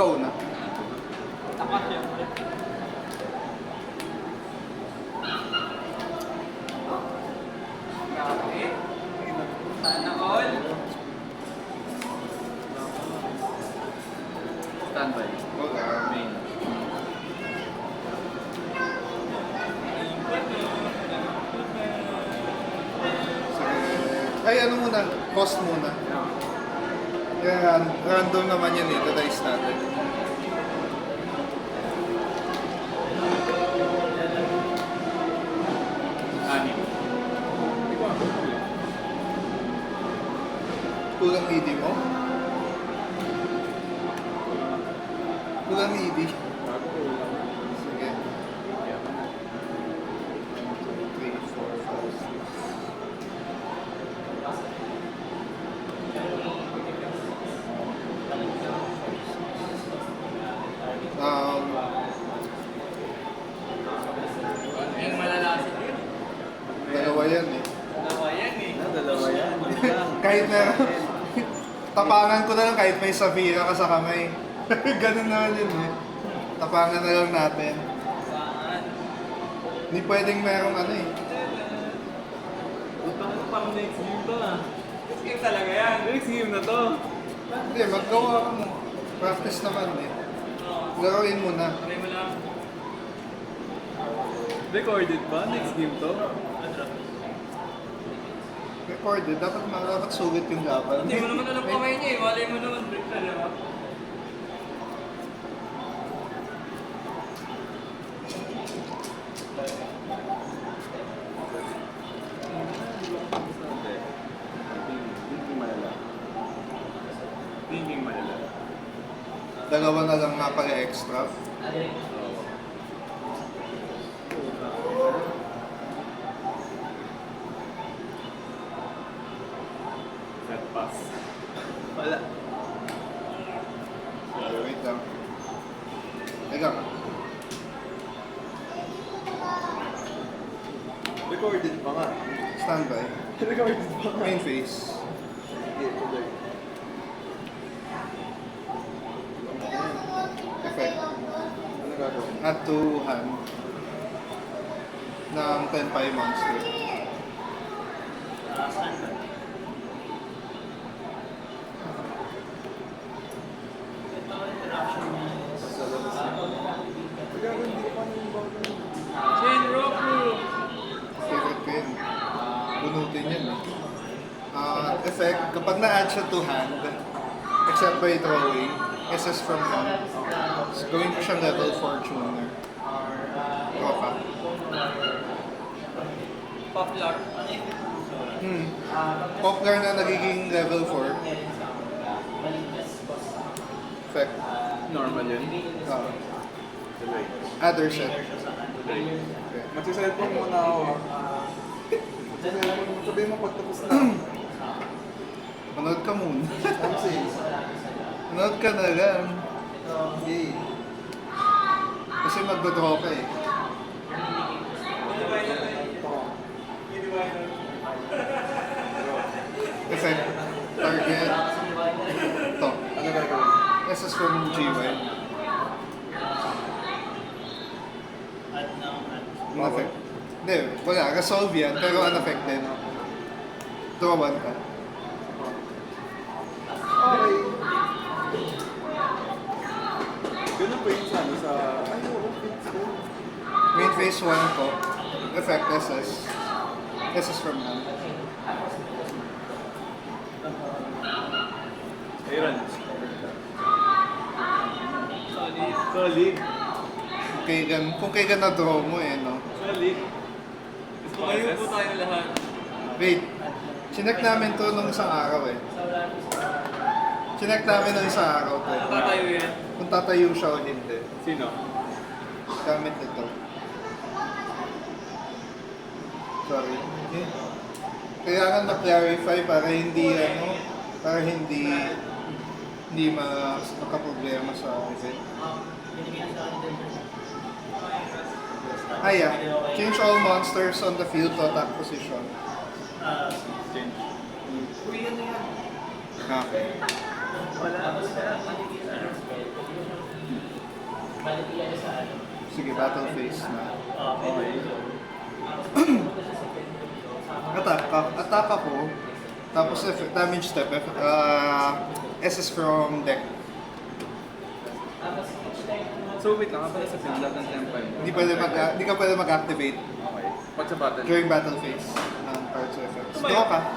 Ikaw na. Ako siyempre. Grabe. Sana all. Standby. Main. Ay, ano muna? Cost muna. Yan, random naman yan eh. Dice natin. Anim. Kulang ED mo? Kulang ED. Sige. 3, 4, 5, 6. Yung malalasit yun. Dalawa yan eh. Dalawa yan eh. Dalawa yan. Kahit meron, tapangan ko na lang kahit may Safira ka sa kamay. Ganun naman yun eh. Tapangan na lang natin. Saan? Hindi pwedeng merong ano eh. Pang next game to ah. Next game talaga yan. Next game na to. Hindi, maggawa ka mo. Practice naman eh. Oo. Laruin mo na. Try mo lang. Recorded ba? Next game to? Recorded. Dapat sulit yung laban. Hindi mo naman alam kamay niya eh. Walay mo naman. Break na diba? Thinking malala. Thinking malala. Dalawa na lang nga pala extra. Set pass. Wala. Wait lang. Teka. Recorded pa nga. Standby. Recorded pa nga. Main face. Sige, tuloy. Effect. Ano gagawin? Add to hand. Ng 10-5 monster. Sa labas na. Gagawin, hindi ko pa nang bago. Shinroku! Favorite ko yun. Bunutin yan eh. Effect, kapag na-add siya to hand, except by drawing, SS from hand, gawin ko siyang level 4 tuner. Draw ka. Poplar. Poplar na nagiging level 4. Effect. Normal yun. Tuloy. Other set. Tuloy. Okay. Magsiselfone muna ako ah. Sabihin mo pagtapos na. Manood ka muna. Kasi, Manood ka na lang. okay. Kasi mag-draw ka eh. Effect. Target. Ito. Ano gagawin? SS from GY. Unaffect. Hindi, wala. Resolve yan, pero unaffected. Draw 1 ka. Okay. Ganun pa yun sa ano sa... Ay, oo, fix ko. Main phase 1 ko. Effect SS. SS from hand. Ayun. Solid. Solid. Kung kay gan na-draw mo eh, no? Solid. Tumayo po tayo lahat. Wait. Chinek namin to nung isang araw eh. Chinek namin nung isang araw to. Nakatayo yan. Kung tatayo siya o hindi. Sino? Gamit nito. Sorry. Eh. Kaya nga na-clarify para hindi makaproblema sa event. Yeah. Change all monsters on the field to attack position. Change. Uy, ano yan? Okay. Sige, battle phase na. Okay. Attack ako. Tapos damage step. SS from deck. So wait lang, pala sa field lahat ng tempo mo. Hindi ka pwede mag-activate Okay. Pag sa battle. during battle phase ng cards or effects. Draw ka.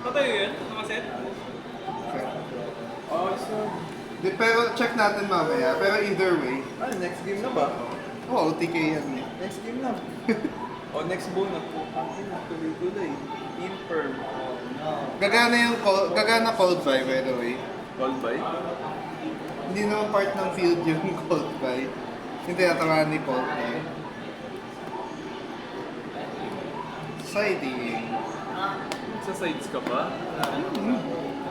Patay yun? Nakaset? Okay. Oh, so... Pero check natin mamaya. Pero either way, next game na ba? OTK yan eh. Next game na. Next bone na po. Tuloy-tuloy. Infirm. Gagana cold buy by the way. Called by? Hindi naman part ng field yung cold buy. Yung tinatamaan ni cold buy. Siding. Sa sides ka pa?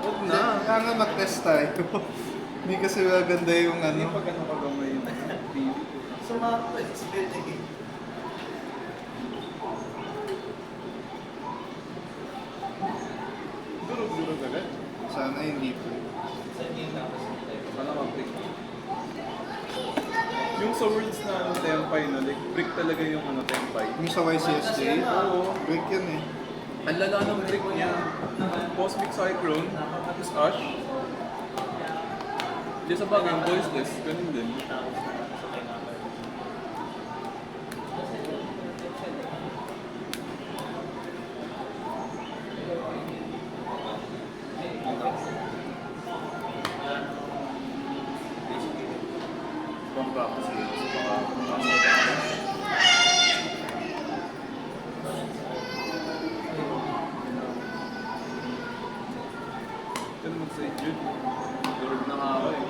Huwag Na, na. kailangan mag-test tayo. Hindi kasi maganda yung Hindi ano. pa ganun kagamay yung TV. Durog-durog agad. Sana hindi po. Sana ma-break. Yung sa words na tempay na, like break talaga yung tempay. Yung sa YCSJ, Oo. break yun eh. Ang lala ng break niya. Cosmic Cyclone, tapos Ash. Di sa bagay, yung voiceless, ganun din. Pang-practice yun. Ito mag-side yun. Durog na nga ako eh.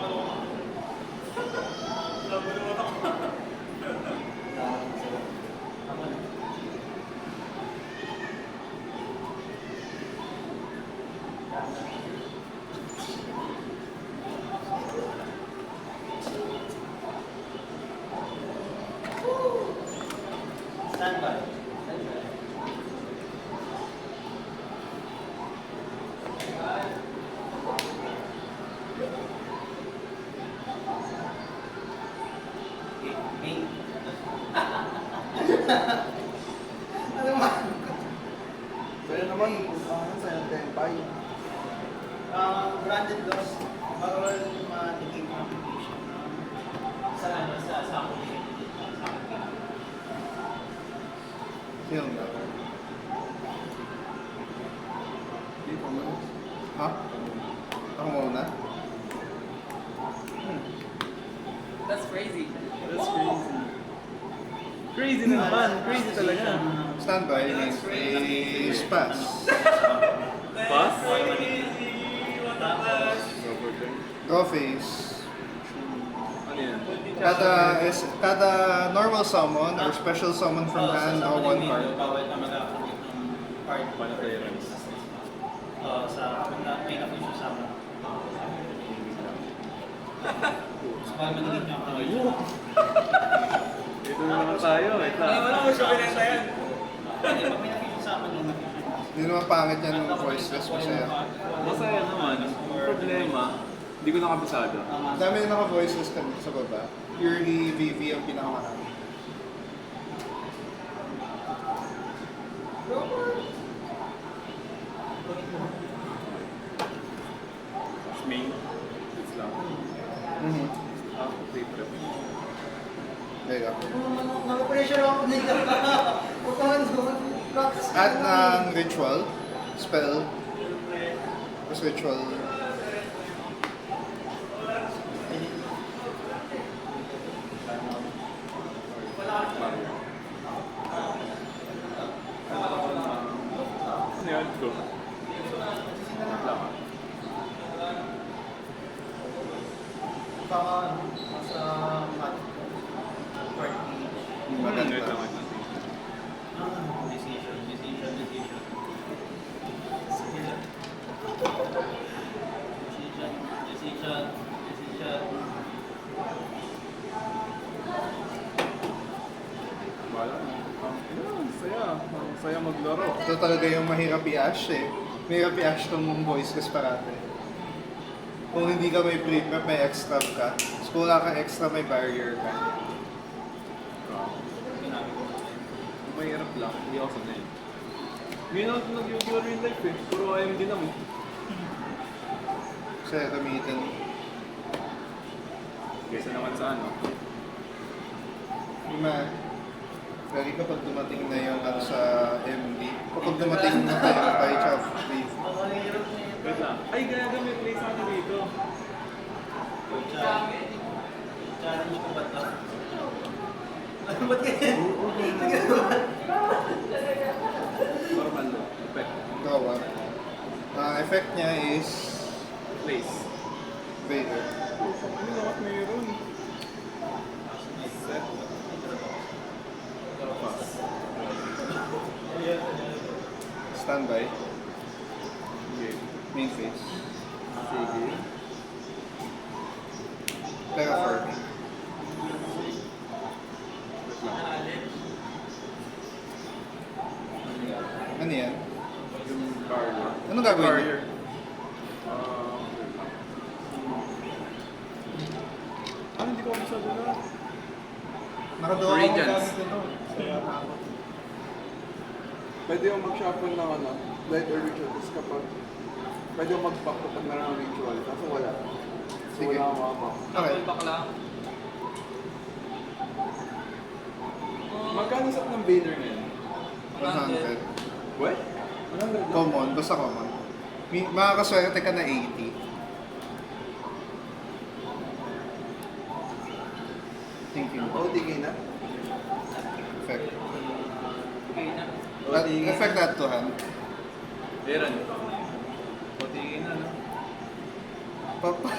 Kaya naman, sa tempay. Branded loss, bawal ma-negate yung application. Sa application. Yun. Hindi pa man. Ha? Ako muna? That's crazy. That's crazy. Crazy na naman. Crazy talaga. Standby is pass. Pass? Draw phase. Ano yan? Kada normal summon or special summon from hand or one card. Bawal na mag-activate ng card. Paano tayo runs? Sa main official summon. So, bawal ma-negate yung application. Ito na naman tayo. Wait lang. Wala mo siya pinenta yan. Hindi, pag may official summon yung official. Hindi naman pangit yan ng voiceless, masaya. Masaya naman. Ang problema, hindi ko nakabisado. Dami na naka-voiceless ka sa baba. Purely VV ang pinakamarami. Main. It's lang. Free prep. There you go. Nag-pressure ako nila. Huwag ka man doon. Practice Add ng ritual, spell, tapos ritual. Ano yan? Go. Lang. Baka sa mat. Card page. Maganda. Wait lang, wait lang. Decision. Wala. Saya. Ang saya maglaro. Ito talaga yung mahirap i-ash eh. Mahirap i-ash itong voiceless parate. Kung hindi ka may prep, may extra ka. Tapos kung wala kang extra, may barrier ka. Mahirap lang, hindi ako sanay. Hindi na ako nag-YouTube real life eh. Puro IMD lang eh. Kasi gamitin. Kaysa naman sa ano. Lagi kapag dumating na yung ano sa MD, kapag dumating na tayo kay Chav, please. Wait lang. Ay, gaga, may place ako dito. Challenge ko ba ito? Ano ba't ganyan? Normal lang. Effect. Gawa. Effect niya is Place. Vader. Ano dapat mayroon? Set. Pass. Standby. Okay. Main phase. Sige. Terraforming. Wait lang. Ano yan? Yung barrier. Anong gagawin niya? Barrier. Hindi ko masyado na. Nakaduha ako Radiance. gamit ito. Kaya na ako. Pwede yung mag-shuffle ng ano, light or ritual. Tapos kapag, pwede yung mag-back kapag meron ng ritual. Kaso wala. So Sige. wala akong mama. Okay. Double back lang. Magkano sa ng Vader ngayon? 100. What? 100 lang? Common, basta common. Makakaswerte ka na 80. Thinking. OTK na? Effect. Okay na. Effect that to hand. Aaron. OTK na, no? Papa,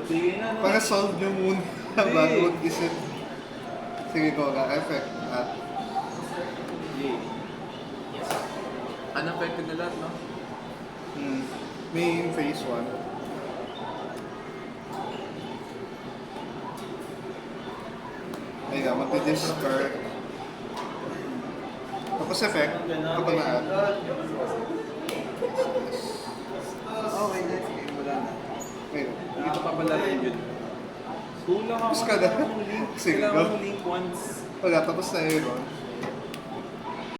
OTK na, no? para solve nyo muna bago mag-isip. Sige ko ka, effect at Yay. Unaffected na lahat, no? main phase 1. Ay nga, magdi-discard. Tapos effect, kapag na-add. Okay, next game. Wala na. Ayun. Hindi ko papalarin yun. Kulang ako. Tapos ka na. Kailangan mong link. Sige, Kailangan go. mong link once. Wala, tapos na yun.